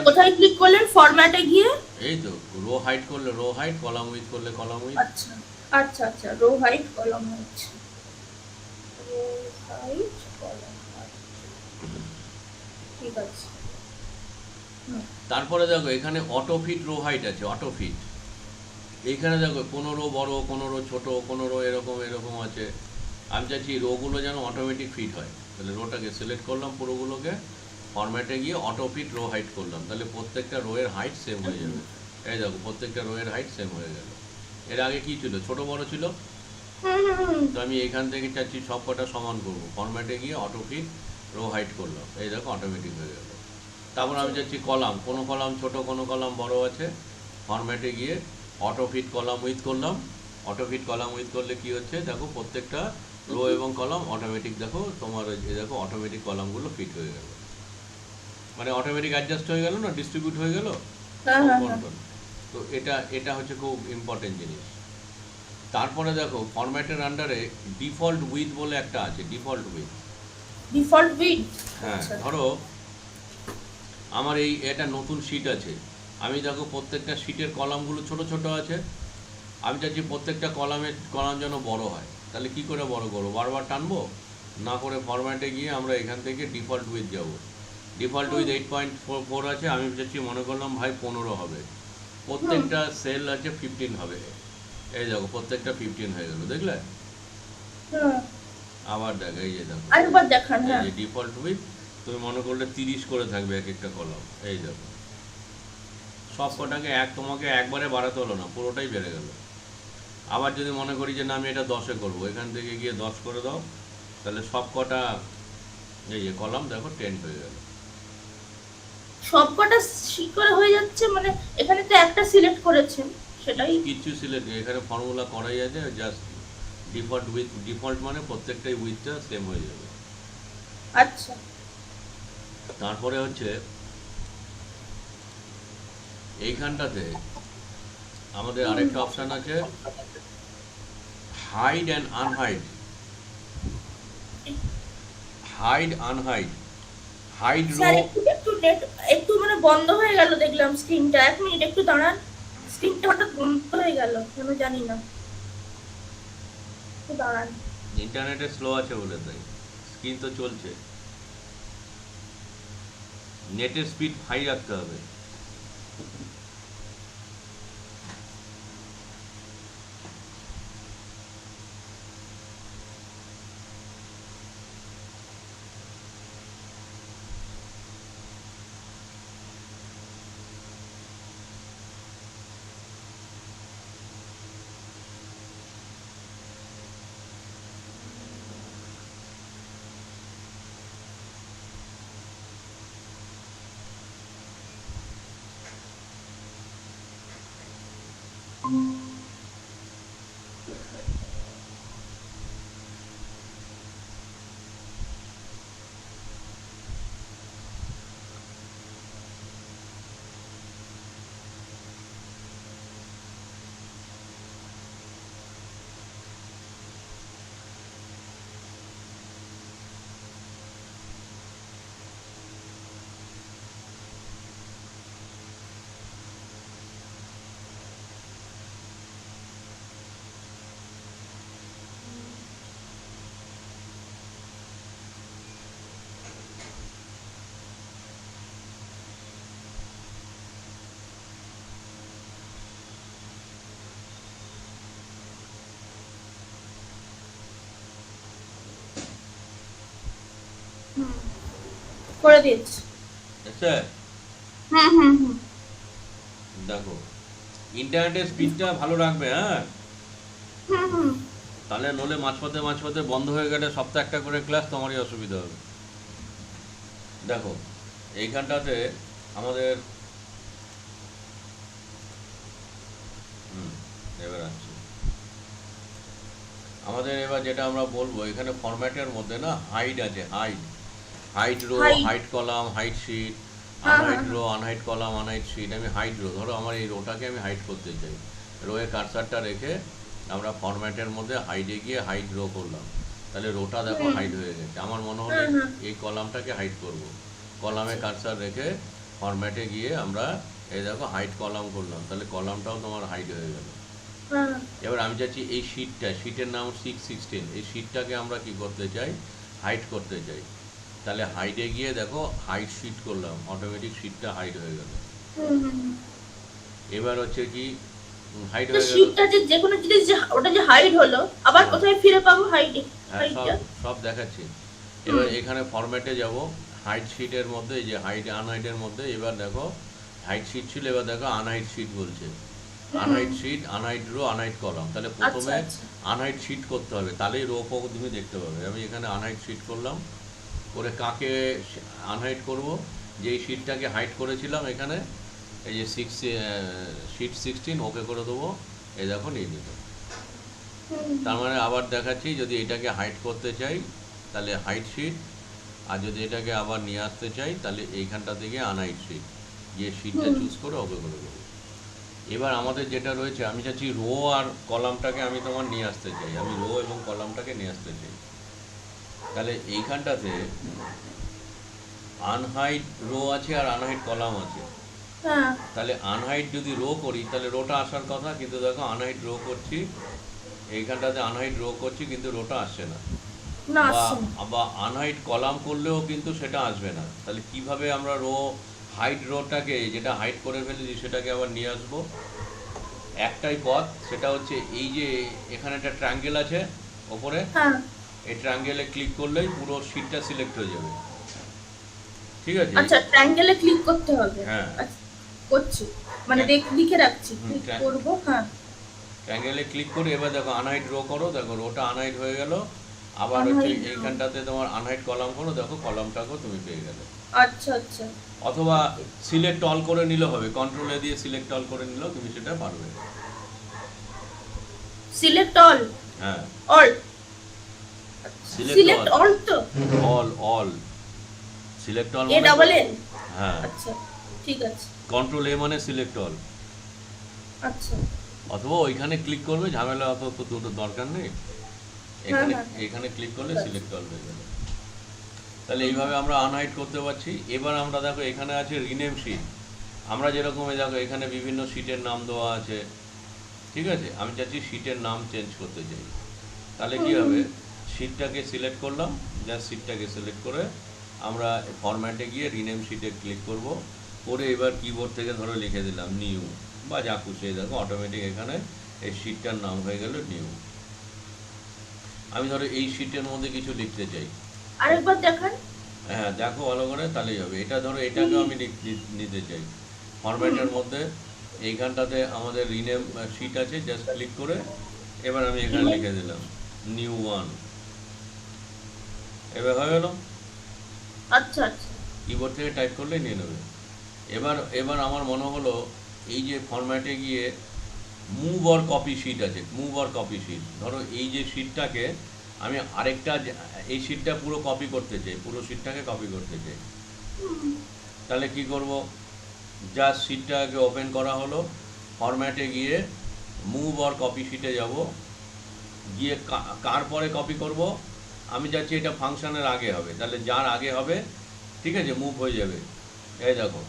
কোথায় ক্লিক করলেন? ফরম্যাটে গিয়ে এই তো রো হাইট করলে রো হাইট, কলাম উইথ করলে কলাম উইথ। আচ্ছা, row height, column height, row height, column height, ঠিক আছে। তারপরে দেখো এখানে অটো ফিট রো হাইট আছে, অটো ফিট। এইখানে দেখো কোনো রো বড়, কোনো রো ছোট, কোনো রো এরকম এরকম আছে। আমি চাইছি রোগুলো যেন অটোমেটিক ফিট হয়, তাহলে রোটাকে সিলেক্ট করলাম পুরোগুলোকে, ফরম্যাটে গিয়ে অটো ফিট রো হাইট করলাম, তাহলে প্রত্যেকটা রো এর হাইট সেম হয়ে যাবে। এই দেখো প্রত্যেকটা রো এর হাইট সেম হয়ে গেল। এর আগে কি ছিল, ছোট বড় ছিল। তো আমি এখান থেকে চাচ্ছি সব কটা সমান করবো, ফরম্যাটে গিয়ে অটো ফিট রো হাইট করলাম, এই দেখো অটোমেটিক হয়ে গেল। তারপর আমি চাচ্ছি কলাম, কোনো কলাম ছোট কোনো কলাম বড় আছে, ফরম্যাটে গিয়ে অটো ফিট কলাম উইথ করলাম। অটো ফিট কলাম উইথ করলে কি হচ্ছে দেখো, প্রত্যেকটা রো এবং কলাম অটোমেটিক, দেখো তোমার এই দেখো অটোমেটিক কলামগুলো ফিট হয়ে গেল, মানে অটোমেটিক অ্যাডজাস্ট হয়ে গেল না, ডিস্ট্রিবিউট হয়ে গেল কন্ট্রোল। তো এটা এটা হচ্ছে খুব ইম্পর্টেন্ট জিনিস। তারপরে দেখো ফরম্যাটের আন্ডারে ডিফল্ট উইথ বলে একটা আছে, ডিফল্ট উইথ। ডিফল্ট উইথ, হ্যাঁ, ধরো আমার এই এটা নতুন শিট আছে, আমি দেখো প্রত্যেকটা শিটের কলামগুলো ছোট ছোট আছে, আমি চাচ্ছি প্রত্যেকটা কলাম যেন বড় হয়। তাহলে কি করে বড় করবো, বারবার টানবো না করে ফরম্যাটে গিয়ে আমরা এখান থেকে ডিফল্ট উইথ যাবো। ডিফল্ট উইথ 8.4 আছে, আমি চাচ্ছি মনে করলাম ভাই 15 হবে, প্রত্যেকটা সেল আছে 15 হবে, এই দেখো প্রত্যেকটা 15 হয়ে গেল, দেখলে। আবার দেখো এই যে দেখো আরেকবার দেখান। এই যে ডিফল্ট উইথ, তুমি মনে করলে 30 করে থাকবে এক একটা কলাম, এই দেখো সব কটাকে তোমাকে একবারে বাড়াতে হলো না, পুরোটাই বেড়ে গেল। আবার যদি মনে করি যে না আমি এটা 10-এ করবো, এখান থেকে গিয়ে 10 করে দাও, তাহলে সব কটা এই যে কলাম দেখো 10 হয়ে গেল। সবকটা করে হয়ে যাচ্ছে, মানে এখানে তো একটা সিলেক্ট করেছেন, সেটাই কিচ্ছু সিলেক্ট, এখানে ফর্মুলা করাই আছে, জাস্ট ডিফল্ট উইথ, ডিফল্ট মানে প্রত্যেকটাই উইথটা সেম হয়ে যাবে। আচ্ছা। তারপরে হচ্ছে এইখানটাতে আমাদের আরেকটা অপশান আছে, hide and unhide. Hide unhide, hide row. Sir একটু নেট একটু মানে বন্ধ হয়ে গেল দেখলাম স্ক্রিনটা, 1 মিনিট একটু দাঁড়ান, স্ক্রিনটা হঠাৎ বন্ধ হয়ে গেল কেন জানি না, একটু দাঁড়ান। ইন্টারনেটে স্লো আছে বলে তাই, স্ক্রিন তো চলছে, নেটের স্পিড হাই রাখতে হবে। করে দিয়েছি। আচ্ছা দেখো ইন্টারনেটের স্পিডটা ভালো রাখবে, হ্যাঁ, তাহলে নলে মাঝপথে বন্ধ হয়ে গেলে সপ্তাহে একটা করে ক্লাস, তোমারই অসুবিধা হবে। দেখো এইখানটাতে আমাদের এবার আছে, আমাদের এবার যেটা আমরা বলবো এখানে ফরম্যাটের মধ্যে না হাইড আছে, hide, hide row, hide column, hide sheet, unhide row, unhide column, unhide sheet. আমি হাইড রো, ধরো আমার এই রোটাকে আমি হাইড করতে চাই, রোয়ে কারসারটা রেখে আমরা ফরম্যাটের মধ্যে হাইডে গিয়ে হাইড রো করলাম, তাহলে রোটা দেখো হাইড হয়ে গেছে। আমার মনে হলো এই কলামটাকে হাইড করব, কলামে কারসার রেখে ফরম্যাটে গিয়ে আমরা এই দেখো হাইড কলাম করলাম, তাহলে কলামটাও তোমার হাইড হয়ে গেল। এবার আমি চাচ্ছি এই শিটটা, শিটের নাম 616, এই শিটটাকে আমরা কি করতে চাই, হাইড করতে চাই, তাহলে হাইডে গিয়ে দেখো হাইড শিট করলাম, অটোমেটিক শিটটা হাইড হয়ে গেল। এবার হচ্ছে কি হাইড হয়ে গেল, শিটটা যে কোনো জিনিস যে ওটা যে হাইড হলো, আবার কোথায় ফিরে পাবো হাইডে? হ্যাঁ সব দেখাচ্ছি। এবার এখানে ফরম্যাটে যাব, হাইড শিটের মধ্যে এই যে হাইড আনহাইডের মধ্যে, এবার দেখো হাইড শিট ছিল, এবার দেখো আনহাইড শিট বলছে, unhide sheet, unhide row, unhide column. তাহলে প্রথমে আচ্ছা। আনহাইড শিট করতে হবে, তাহলেই রো ফো তুমি দেখতে পাবে। আমি এখানে আনহাইড শিট করলাম, করে কাকে আনহাইড করব, যেই শিটটাকে হাইড করেছিলাম এখানে, এই যে শিট 16 ওকে করে দেবো। এই দেখো নিয়ে নিল। তার মানে আবার দেখাচ্ছি, যদি এটাকে হাইড করতে চাই তাহলে হাইড শিট, আর যদি এটাকে আবার নিয়ে আসতে চাই তাহলে এইখানটা থেকে আনহাইড শিট, যে শিটটা চুজ করে ওকে করে দেবো। এবার আমাদের যেটা রয়েছে, আমি চাচ্ছি রো আর কলামটাকে আমি তোমার নিয়ে আসতে চাই, আমি রো এবং কলামটাকে নিয়ে আসতে চাই। তাহলে এইখানটাতে আনহাইড রো আছে আর আনহাইড কলাম আছে। তাহলে আনহাইড যদি রো করি তাহলে রোটা আসার কথা, কিন্তু দেখো আনহাইড রো করছি, এইখানটাতে আনহাইড রো করছি কিন্তু রোটা আসছে না। বা আনহাইড কলাম করলেও কিন্তু সেটা আসবে না। তাহলে কিভাবে আমরা রো হাইড রোটাকে, যেটা হাইড করে ফেলেছি সেটাকে আবার নিয়ে আসবো? একটাই পথ, সেটা হচ্ছে এই যে এখানে একটা ট্রায়াঙ্গেল আছে ওপরে, এই ট্রায়াঙ্গেলে ক্লিক করলেই পুরো শিটটা সিলেক্ট হয়ে যাবে। ঠিক আছে? আচ্ছা, ট্রায়াঙ্গেলে ক্লিক করতে হবে। হ্যাঁ, করছি, মানে লিখে রাখছি, ক্লিক করব। হ্যাঁ, ট্রায়াঙ্গেলে ক্লিক করে এবার দেখো আনহাইড রো করো, দেখো রোটা আনহাইড হয়ে গেল। আবার হচ্ছে এইখানটাতে তোমার আনহাইড কলাম করো, দেখো কলামটাকেও তুমি পেয়ে গেলে। আচ্ছা আচ্ছা। অথবা সিলেক্ট অল করে নিলে হবে, কন্ট্রোল এ দিয়ে সিলেক্ট অল করে নিলেও তুমি সেটা পারবে। Select all? হ্যাঁ, অল। সিলেক্ট অল তো অল সিলেক্ট অল এ ডাবল এন। হ্যাঁ, আচ্ছা ঠিক আছে। কন্ট্রোল এ মানে সিলেক্ট অল। আচ্ছা। অথবা ওইখানে ক্লিক করবে, ঝামেলা অত তো দুটো দরকার নেই, এখানে ক্লিক করলে সিলেক্ট অল হয়ে যাবে। তাহলে এইভাবে আমরা আনহাইড করতে পারছি। এবার আমরা দেখো এখানে আছে রিনেম শিট। আমরা যেরকম দেখো এখানে বিভিন্ন শিটের নাম দেওয়া আছে, ঠিক আছে? আমি চাচ্ছি শিটের নাম চেঞ্জ করতে চাই। তাহলে কি হবে, শিটটাকে সিলেক্ট করলাম, জাস্ট শিটটাকে সিলেক্ট করে আমরা ফরম্যাটে গিয়ে রিনেম শিটে ক্লিক করব, করে এবার কিবোর্ড থেকে ধরো লিখে দিলাম নিউ, বা যা খুশি। দেখো অটোমেটিক এখানে এই শিটটার নাম হয়ে গেল নিউ। আমি ধরো এই শিটের মধ্যে কিছু লিখতে চাই, আরেকবার দেখান। হ্যাঁ দেখো ভালো করে, তাহলেই হবে। এটা ধরো এটাকেও আমি নিতে চাই ফরম্যাটের মধ্যে, এইখানটাতে আমাদের রিনেম শিট আছে, জাস্ট ক্লিক করে এবার আমি এখানে লিখে দিলাম নিউ 1। এবার হয়ে গেল। আচ্ছা আচ্ছা। কিবোর্ড থেকে টাইপ করলেই নিয়ে নেবে। এবার আমার মনে হলো এই যে ফরম্যাটে গিয়ে মুভ অর কপি শিট আছে, মুভ অর কপি শিট। ধরো এই যে শিটটাকে আমি আরেকটা, এই শিটটা পুরো কপি করতে চাই, পুরো শিটটাকে কপি করতে চাই। তাহলে কি করব, জাস্ট শিটটাকে ওপেন করা হলো, ফরম্যাটে গিয়ে মুভ অর কপি শিটে যাব, গিয়ে কার পরে কপি করব, আমি চাচ্ছি এটা ফাংশনের আগে হবে, তাহলে যার আগে হবে, ঠিক আছে, মুভ হয়ে যাবে। এই দেখো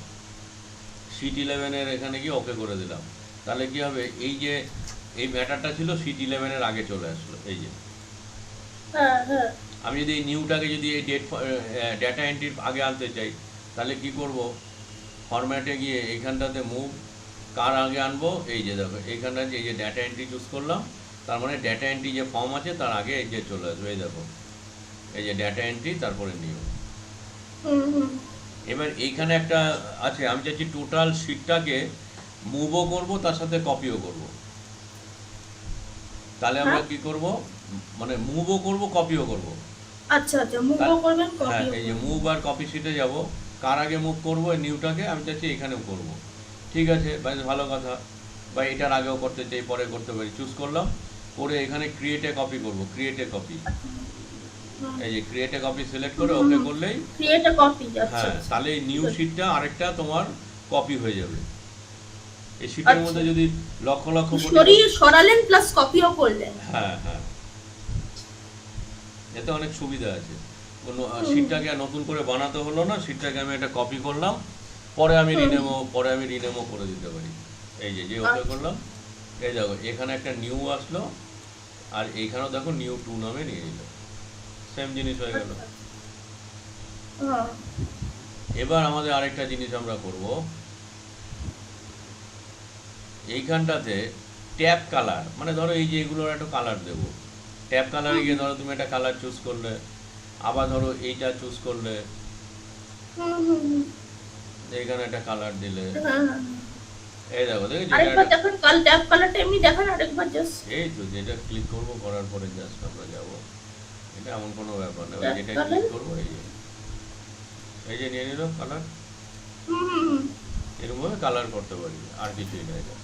শিট 11-এর এখানে গিয়ে ওকে করে দিলাম। তাহলে কি হবে, এই যে এই ম্যাটারটা ছিল শিট 11-এর আগে চলে আসলো। এই যে আমি যদি এই নিউটাকে যদি এই ডেটা এন্ট্রির আগে আনতে চাই, তাহলে কি করব, ফরম্যাটে গিয়ে এইখানটাতে মুভ, কার আগে আনবো, এই যে দেখো এইখানটাতে এই যে ডেটা এন্ট্রি চুজ করলাম, তার মানে ডেটা এন্ট্রি যে ফর্ম আছে তার আগে এই যে চলে আসবে। এই দেখো এই যে ডেটা এন্ট্রি, তারপরে নিউ। এবার এইখানে একটা আছে, আমি চাচ্ছি টোটাল শিটটাকে মুভও করব, তার সাথে কপিও করব। তাহলে আমরা কি করব, মানে মুভও করব, কপিও করব। আচ্ছা আচ্ছা, মুভও করবেন, কপিও। হ্যাঁ, এই যে মুভ আর কপি শিটে যাব, কার আগে মুভ করব, এই নিউটাকে আমি চাচ্ছি এখানেও করব। ঠিক আছে, বেশ ভালো কথা। বা এটার আগেও করতে চাই, পরে করতে পারি, চুজ করলাম, করে এখানে ক্রিয়েট এ কপি করব, ক্রিয়েট এ কপি। এই যে ক্রিয়েট এ কপি সিলেক্ট করে ওকে করলেই ক্রিয়েট এ কপি। হ্যাঁ, তাহলে এই নিউ শিটটা আরেকটা তোমার কপি হয়ে যাবে। এই শিটের মধ্যে যদি লক্ষ লক্ষ সরালেন প্লাস কপিও করলেন। হ্যাঁ হ্যাঁ, এতে অনেক সুবিধা আছে। কোনো শিটটাকে আর নতুন করে বানাতে হলো না, শিটটাকে আমি একটা কপি করলাম, পরে আমি রিনেমও করে দিতে পারি। এই যে ওকে করলাম, এই দেখো এখানে একটা নিউ আসলো, আর এইখানেও দেখো নিউ 2 নামে নিয়ে নিল, সেম জিনিস হয়ে গেল। এবার আমাদের আরেকটা জিনিস আমরা করব, এইখানটাতে ট্যাব কালার, মানে ধরো এই যে এগুলোর একটা কালার দেবো, ট্যাব কালারে গিয়ে ধরো তুমি একটা কালার চুজ করলে, আবার ধরো এইটা চুজ করলে, এইখানে একটা কালার দিলে, এই দেখো দেখেছি আরেকবার দেখেন, ট্যাব কালারটা এমনি দেখেন আরেকবার জাস্ট। এই তো যেটা ক্লিক করবো, করার পরে জাস্ট আমরা যাবো, এটা এমন কোনো ব্যাপার না, ওই ট্যাব যেটা কালার। ক্লিক করবো এই যে নিয়ে নিল কালার, হুম। এরকমভাবে কালার করতে পারি, আর কিছুই না এটা।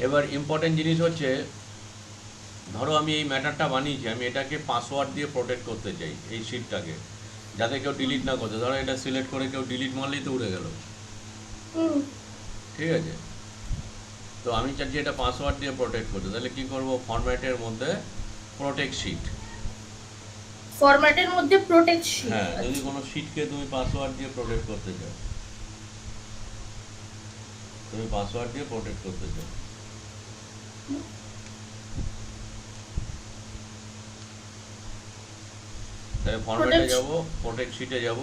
এবার ইম্পর্টেন্ট জিনিস হচ্ছে, ধরো আমি এই ম্যাটারটা বানিয়েছি, আমি এটাকে পাসওয়ার্ড দিয়ে প্রোটেক্ট করতে চাই এই শিটটাকে, যাতে কেউ ডিলিট না করতে। ধরো এটা সিলেক্ট করে কেউ ডিলিট মারলেই তো উড়ে গেল, হুম। ঠিক আছে? তো আমি চাচ্ছি এটা পাসওয়ার্ড দিয়ে প্রোটেক্ট করতে, তাহলে কি করব, ফরম্যাটের মধ্যে প্রোটেক্ট শিট। ফরম্যাটের মধ্যে প্রোটেকশন। হ্যাঁ, যদি কোনো শিটকে তুমি পাসওয়ার্ড দিয়ে প্রোটেক্ট করতে চাও, তুমি পাসওয়ার্ড দিয়ে প্রোটেক্ট করতে চাও, তাহলে ফরম্যাটে যাব, প্রোটেক্ট শিটে যাব।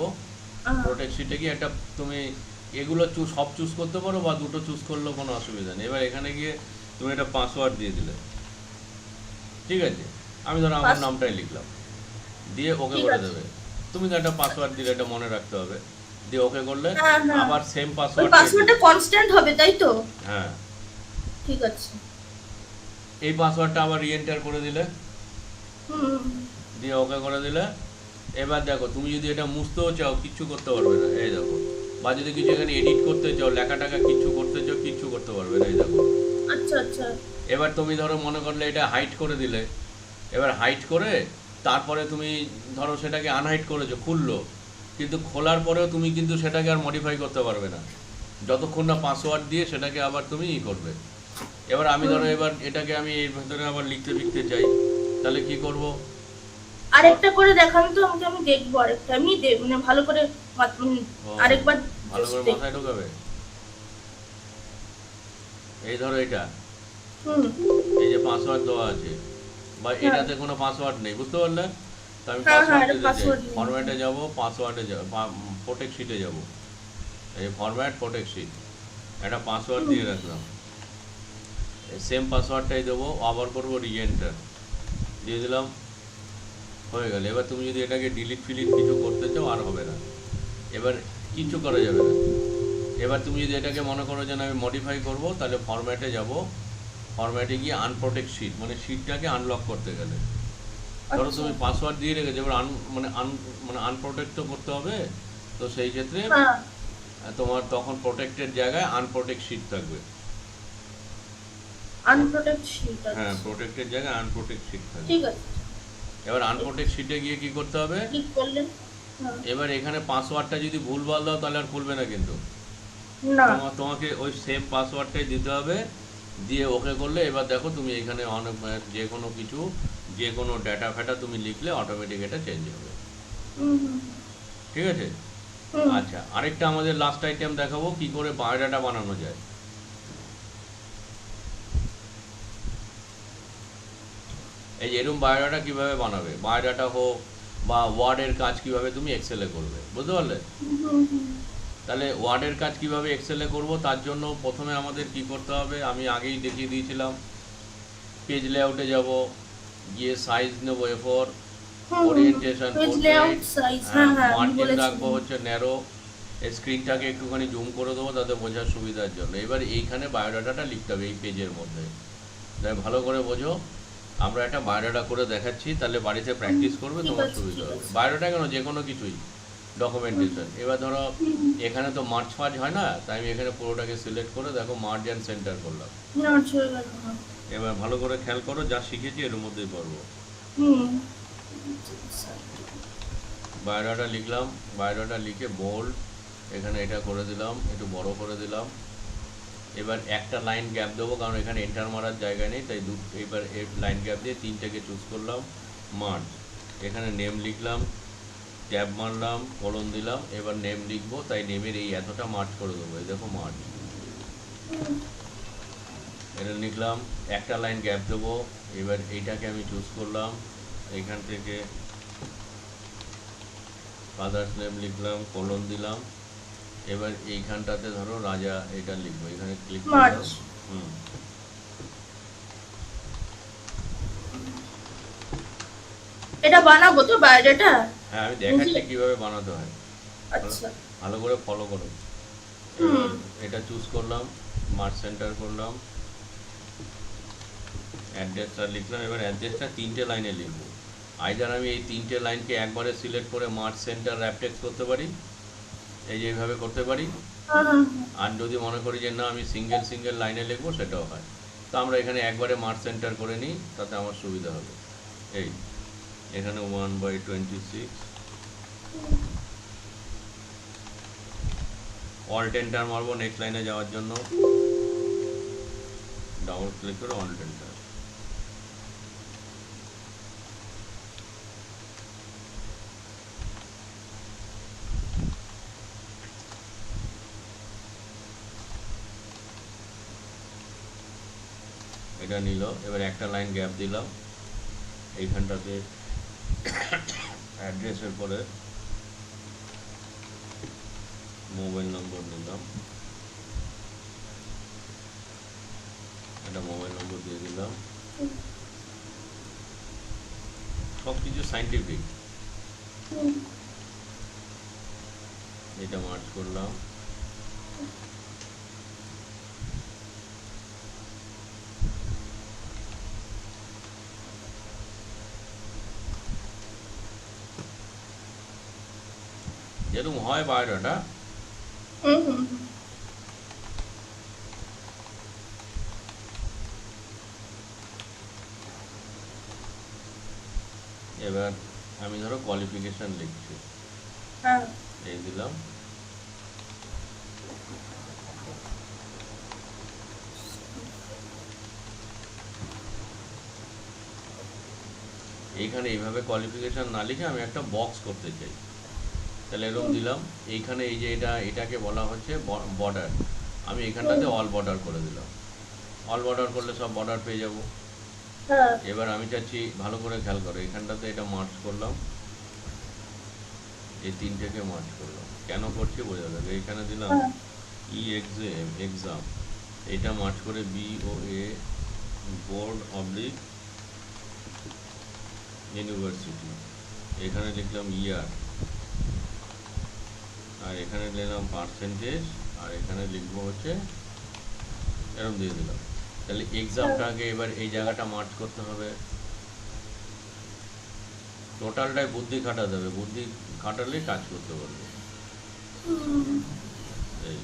প্রোটেক্ট শিটে গিয়ে একটা তুমি এগুলো সব চুজ করতে পারো, বা দুটো চুজ করলেও কোনো অসুবিধা নেই। এবার এখানে গিয়ে তুমি একটা পাসওয়ার্ড দিয়ে দিলে, ঠিক আছে? আমি ধরো আমার নামটাই লিখলাম, দিয়ে ওকে করে দেবে। তুমি তো একটা পাসওয়ার্ড দিলে, এটা মনে রাখতে হবে, দিয়ে ওকে করলে আবার সেম পাসওয়ার্ড, পাসওয়ার্ডটা কনস্ট্যান্ট হবে তাই তো? হ্যাঁ, ঠিক আছে। এই পাসওয়ার্ডটা আবার রিএন্টার করে দিলে, হুম। দিয়ে ওকে করে দিলে। এবার দেখো, তুমি যদি এটা মুছতেও চাও কিচ্ছু করতে পারবে না, এই দেখো। বা যদি কিছু এখানে এডিট করতে চাও, লেখাটাকে কিচ্ছু করতে চাও, কিচ্ছু করতে পারবে না, এই দেখো। আচ্ছা আচ্ছা। এবার তুমি ধরো মনে করলে এটা হাইড করে দিলে, এবার হাইড করে তারপরে তুমি ধরো সেটাকে আনহাইড করেছো, খুললো, কিন্তু খোলার পরেও তুমি কিন্তু সেটাকে আর মডিফাই করতে পারবে না, যতক্ষণ না পাসওয়ার্ড দিয়ে সেটাকে আবার তুমি করবে। এবার আমি ধরো এবার এটাকে আমি এর ভেতরে আবার লিখতে চাই, তাহলে কি করব? আরেকটা করে দেখান তো আমাকে, আমি দেখবো আরেকটা, আমি মানে ভালো করে আরেকবার ভালো করে মাথায় ঢোকাবে। এই ধরো এটা, হুম। এই যে পাসওয়ার্ড দেওয়া আছে, বা এটাতে কোনো পাসওয়ার্ড নেই, বুঝতে পারলে? তো আমি হ্যাঁ, পাসওয়ার্ড দিতে চাই, পাসওয়ার্ড নেই। ফরম্যাটে যাব, পাসওয়ার্ডে যাব, প্রোটেক্ট শিটে যাব, এই ফরম্যাট প্রোটেক্ট শিট, একটা পাসওয়ার্ড দিয়ে রাখলাম, সেম পাসওয়ার্ডটাই দেবো, আবার করবো রিএন্টার, দিয়ে দিলাম, হয়ে গেল। এবার তুমি যদি এটাকে ডিলিট ফিলিট কিছু করতে চাও, আর হবে না, এবার কিচ্ছু করা যাবে না। এবার তুমি যদি এটাকে মনে করো যে আমি মডিফাই করব, তাহলে ফরম্যাটে যাব, ফরম্যাটে গিয়ে আনপ্রোটেক্ট শিট, মানে শিটটাকে আনলক করতে গেলে, ধরো তুমি পাসওয়ার্ড দিয়ে রেখেছো, এবার মানে আনপ্রোটেক্ট তো করতে হবে, তো সেই ক্ষেত্রে তোমার তখন প্রোটেক্টেড জায়গায় আনপ্রোটেক্ট শিট থাকবে। Unprotect sheet. হ্যাঁ, প্রোটেক্টেড জায়গায় আনপ্রোটেক্ট শিট থাকবে। ঠিক আছে। এবার আনপ্রোটেক্ট শিটে গিয়ে কি করতে হবে, ক্লিক করলেন। এবার এখানে পাসওয়ার্ডটা যদি ভুলভাল দাও, তাহলে আর খুলবে না, কিন্তু না, তোমাকে ওই সেম পাসওয়ার্ডটাই দিতে হবে, দিয়ে ওকে করলে এবার দেখো তুমি এখানে অনেক যে কোনো কিছু, যে কোনো ডেটা ফেটা তুমি লিখলে অটোমেটিক এটা চেঞ্জ হবে, ঠিক আছে? আচ্ছা, আরেকটা আমাদের লাস্ট আইটেম দেখাবো, কি করে বায়োডাটা বানানো যায়। এই যে এরকম বায়োডাটা কিভাবে বানাবে, বায়োডাটা হোক বা ওয়ার্ডের কাজ কিভাবে তুমি এক্সেলে করবে, বুঝতে পারলে? তাহলে ওয়ার্ডের কাজ কিভাবে এক্সেলে করব, তার জন্য প্রথমে আমাদের কি করতে হবে, আমি আগেই দেখিয়ে দিয়েছিলাম। পেজ লেআউটে যাব, গিয়ে সাইজ নেব A4, ওরিয়েন্টেশন মার্জিন রাখবো হচ্ছে ন্যারো, এই স্ক্রিনটাকে একটুখানি জুম করে দেবো তাতে বোঝার সুবিধার জন্য। এবার এইখানে বায়োডাটাটা লিখতে হবে এই পেজের মধ্যে, তাই ভালো করে বোঝো। আমরা একটা বায়োডাটা করে দেখাচ্ছি, তাহলে বাড়িতে প্র্যাকটিস করবে, তোমার সুবিধা হবে। বায়োডাটা কেন, যে কোনো কিছুই, ডকুমেন্টেশন। এবার ধরো এখানে তো মার্চ ফার্জ হয় না, তাই আমি এখানে পুরোটাকে সিলেক্ট করে দেখো মার্জ অ্যান্ড সেন্টার করলাম। এবার ভালো করে খেয়াল করো, যা শিখেছি এর মধ্যেই পড়বো। বায়োডাটা লিখলাম, বায়োডাটা লিখে বোল্ড, এখানে এটা করে দিলাম, একটু বড় করে দিলাম। এবার একটা লাইন গ্যাপ দেবো, কারণ এখানে এন্টার মারার জায়গা নেই, তাই এবার লাইন গ্যাপ দিয়ে তিনটাকে চুজ করলাম, মার্জ, এখানে নেম লিখলাম, ট্যাব মারলাম, কলন দিলাম, এবার নেম লিখবো, তাই নেমের এই এতটা মার্জ করে দেবো, এই দেখো মার্জ, এটা লিখলাম, একটা লাইন গ্যাপ দেবো। এবার এইটাকে আমি চুজ করলাম, এখান থেকে ফাদার্স নেম লিখলাম, কলন দিলাম। এবার এইখানটাতে ধরো রাজা, এটা লিখবো, এখানে ক্লিক করলাম। এটা বানাবো তো বায়োডাটা? হ্যাঁ, আমি দেখাচ্ছি কিভাবে বানাতে হয়, আচ্ছা, ভালো করে ফলো করো। এটা চুজ করলাম, মার্চ সেন্টার করলাম, অ্যাড্রেসটা লিখলাম। এবার অ্যাড্রেসটা 3টে লাইনে লিখবো। আইদার আমি এই 3টে লাইনকে একবারে সিলেক্ট করে মার্চ সেন্টার র্যাপটেক্স করতে পারি, এই যে এইভাবে করতে পারি। আর যদি মনে করি যে না আমি সিঙ্গেল সিঙ্গেল লাইনে লিখবো, সেটাও হয়। তো আমরা এখানে একবারে মার্চ সেন্টার করে নিই, তাতে আমার সুবিধা হবে। এই এখানে 1/26 অল্ট এন্টার মারবো নেক্সট লাইনে যাওয়ার জন্য, ডাবল ক্লিক করে অল্ট এন্টার। এটা নিল। এবার একটা লাইন গ্যাপ দিলাম, এইখানটাতে অ্যাড্রেসের পরে মোবাইল নম্বর নিলাম, একটা মোবাইল নম্বর দিয়ে দিলাম। সব কিছু সাইন্টিফিক। এটা মার্চ করলাম। যেরকম হয় বায়োডাটা, এবার আমি ধরো কোয়ালিফিকেশন লিখছি, এই দিলাম। এইখানে এইভাবে কোয়ালিফিকেশন না লিখে আমি একটা বক্স করতে চাই, তাহলে এরকম দিলাম। এইখানে এই যে এটাকে বলা হচ্ছে বর্ডার, আমি এখানটাতে অল বর্ডার করে দিলাম। অল বর্ডার করলে সব বর্ডার পেয়ে যাব। এবার আমি চাচ্ছি, ভালো করে খেয়াল করো, এখানটাতে এটা মার্চ করলাম, এই 3টেকে মার্চ করলাম। কেন করছি বোঝা যাবে। এইখানে দিলাম এক্সাম, এটা মার্চ করে BOA বোর্ড অবলিক ইউনিভার্সিটি, এখানে লিখলাম ইয়ার, আর এখানে নিলাম পার্সেন্টেজ, আর এখানে লিখবো হচ্ছে এরকম দিয়ে দিলাম। তাহলে এক্সামটাকে এবার এই জায়গাটা মার্চ করতে হবে। টোটালটাই বুদ্ধি খাটাতে হবে, বুদ্ধি খাটালেই কাজ করতে পারবে। এই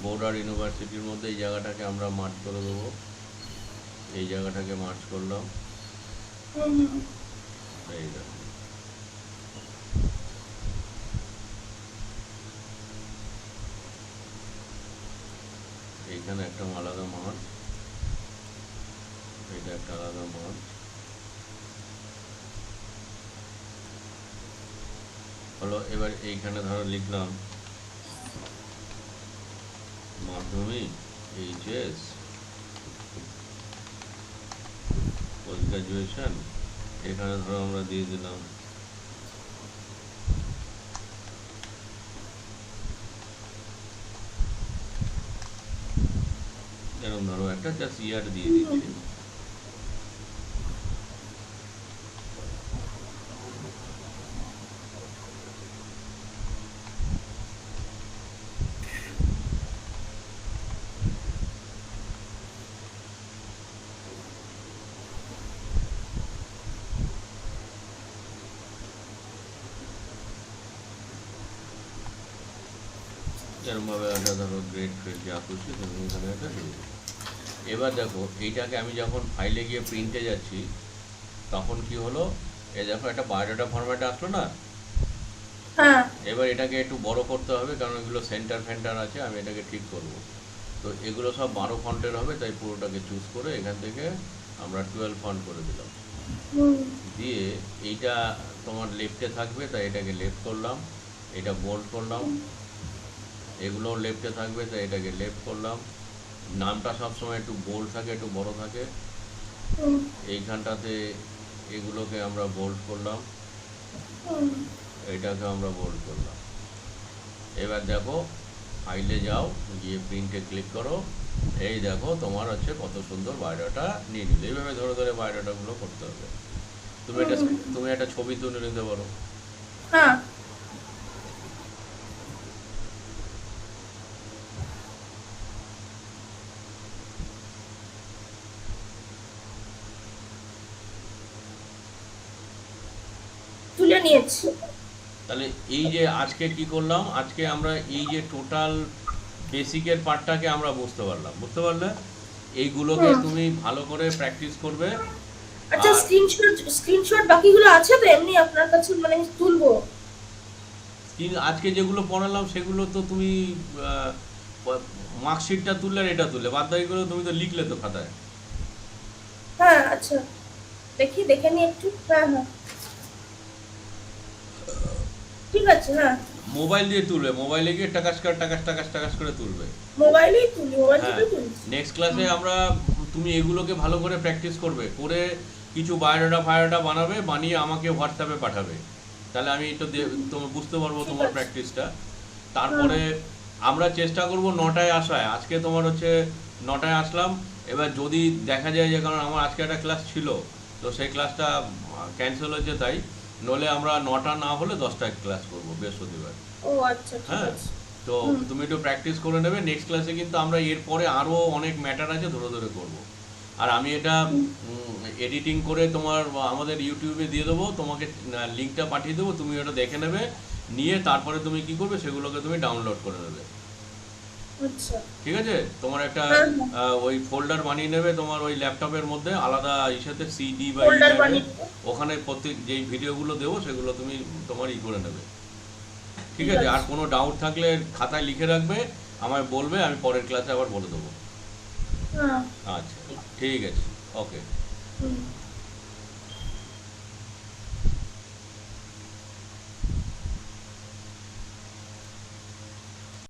বর্ডার ইউনিভার্সিটির মধ্যে এই জায়গাটাকে আমরা মার্চ করে দেবো, এই জায়গাটাকে মার্চ করলাম। এই দেখো, এইখানে একটা আলাদা মার্চ, এটা একটা আলাদা মার্চ হলো। এবার এইখানে ধরো লিখলাম মাধ্যমিক, HS, পোস্ট গ্রাজুয়েশন, এখানে ধরো আমরা দিয়ে দিলাম এরকম, ধরো একটা জাস্ট ইয়ার দিয়ে দিচ্ছি। এরকমভাবে একটা ধরো গ্রেড ফ্রেড যা খুশি তুমি এখানে একটা দিয়ে দিও। এবার দেখো, এইটাকে আমি যখন ফাইলে গিয়ে প্রিন্টে যাচ্ছি, তখন কি হলো, এই দেখো একটা বায়োডাটা ফরম্যাটে আসলো না। এবার এটাকে একটু বড় করতে হবে, কারণ এগুলো সেন্টার ফেন্টার আছে, আমি এটাকে ঠিক করব। তো এগুলো সব 12 ফন্টের হবে, তাই পুরোটাকে চুজ করে এখান থেকে আমরা 12 ফন্ট করে দিলাম। দিয়ে এইটা তোমার লেফটে থাকবে, তাই এটাকে লেফট করলাম, এটা বোল্ড করলাম। এগুলো লেফটে থাকবে, তাই এটাকে লেফট করলাম। নামটা সবসময় একটু বোল্ড থাকে, একটু বড় থাকে। এইখানটাতে এগুলোকে আমরা বোল্ড করলাম, এটাকে আমরা বোল্ড করলাম। এবার দেখো, ফাইলে যাও, গিয়ে প্রিন্টে ক্লিক করো, এই দেখো তোমার হচ্ছে কত সুন্দর বায়োডাটা নিয়ে নিল। এইভাবে ধরে ধরে বায়োডাটাগুলো করতে হবে। তুমি একটা ছবি তুলে নিতে পারো। তুলে নিয়েছি। তাহলে এই যে আজকে কি করলাম, আজকে আমরা এই যে টোটাল বেসিকের পার্টটাকে আমরা বুঝতে পারলে এইগুলোকে হুম। তুমি ভালো করে প্র্যাকটিস করবে। আচ্ছা, আর স্ক্রিনশট বাকিগুলো আছে তো এমনি আপনার কাছে, মানে তুলবো? আজকে যেগুলো পড়ালাম সেগুলো তো তুমি মার্কশিটটা তুললে আর এটা তুললে, বাদ বাকিগুলো তুমি তো লিখলে তো খাতায়। হ্যাঁ, আচ্ছা, দেখে নি একটু। হ্যাঁ, হ্যাঁ, ঠিক আছে। হ্যাঁ, মোবাইল দিয়ে তুলবে, মোবাইলে গিয়ে টাকাস করে তুলবে। মোবাইল হ্যাঁ, থেকে তুলছি। নেক্সট ক্লাসে হুম, আমরা তুমি এগুলোকে ভালো করে প্র্যাকটিস করবে, করে কিছু বায়োডাটা বানাবে, বানিয়ে আমাকে হোয়াটসঅ্যাপে পাঠাবে। তাহলে আমি একটু তোমার বুঝতে পারবো ঠিক তোমার আছে। প্র্যাকটিসটা। হুম, তারপরে আমরা চেষ্টা করব 9টায় আসায়। আজকে তোমার হচ্ছে 9টায় আসলাম। এবার যদি দেখা যায় যে, কারণ আমার আজকে একটা ক্লাস ছিল, তো সেই ক্লাসটা ক্যান্সেল হয়েছে, তাই নলে আমরা 9টা না হলে 10টায় ক্লাস করব বৃহস্পতিবার। ও আচ্ছা, ঠিক হ্যাঁ, আছে। তো হুম, তুমি একটু প্র্যাকটিস করে নেবে। নেক্সট ক্লাসে কিন্তু আমরা এরপরে আরও অনেক ম্যাটার আছে, ধরে করব। আর আমি এটা হুম, এডিটিং করে তোমার আমাদের ইউটিউবে দিয়ে দেবো, তোমাকে লিঙ্কটা পাঠিয়ে দেবো, তুমি ওটা দেখে নেবে, নিয়ে তারপরে তুমি কি করবে সেগুলোকে তুমি ডাউনলোড করে নেবে। আচ্ছা। ঠিক আছে, তোমার একটা হ্যাঁ, হ্যাঁ, ওই ফোল্ডার বানিয়ে নেবে তোমার ওই ল্যাপটপের মধ্যে, আলাদা ইসেতে সিডি বা ই ফোল্ডার টাইপের। বানিয়ে দেবো। ওখানে প্রত্যেক যেই ভিডিওগুলো দেবো সেগুলো তুমি তোমার করে নেবে। ঠিক ঠিক আছে, আর আছে। কোনো ডাউট থাকলে খাতায় লিখে রাখবে, আমায় বলবে, আমি পরের ক্লাসে আবার বলে দেবো। হ্যাঁ। আচ্ছা, ঠিক আছে, ওকে। হুম।